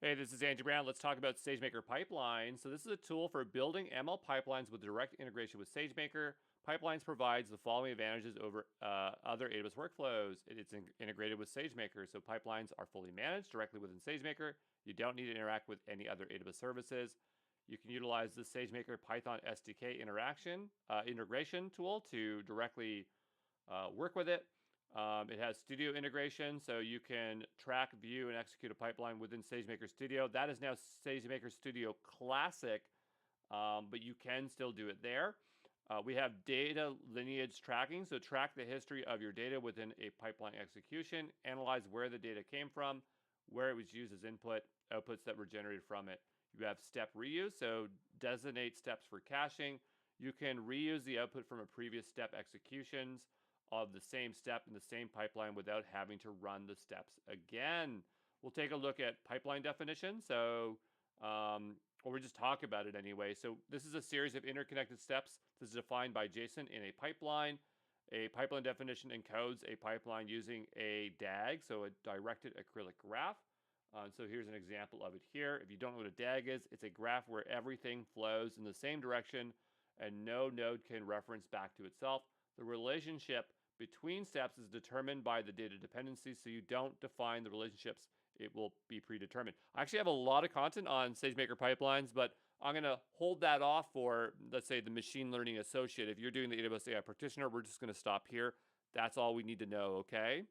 Hey, this is Andrew Brown. Let's talk about SageMaker Pipelines. So this is a tool for building ML pipelines with direct integration with SageMaker. Pipelines provides the following advantages over other AWS workflows. It's integrated with SageMaker, so pipelines are fully managed directly within SageMaker. You don't need to interact with any other AWS services. You can utilize the SageMaker Python SDK integration tool to directly work with it. It has Studio integration, so you can track, view, and execute a pipeline within SageMaker Studio. That is now SageMaker Studio Classic, but you can still do it there. We have data lineage tracking, so track the history of your data within a pipeline execution, analyze where the data came from, where it was used as input, outputs that were generated from it. You have step reuse, so designate steps for caching. You can reuse the output from a previous step executions of the same step in the same pipeline without having to run the steps again. We'll take a look at pipeline definition. Or we just talk about it anyway. So this is a series of interconnected steps that's defined by JSON in a pipeline. A pipeline definition encodes a pipeline using a DAG, so a directed acrylic graph. So here's an example of it here. If you don't know what a DAG is, it's a graph where everything flows in the same direction and no node can reference back to itself. The relationship between steps is determined by the data dependencies, so you don't define the relationships. It will be predetermined. I actually have a lot of content on SageMaker pipelines, but I'm going to hold that off for, let's say, the machine learning associate. If you're doing the AWS AI Practitioner, we're just going to stop here. That's all we need to know, okay?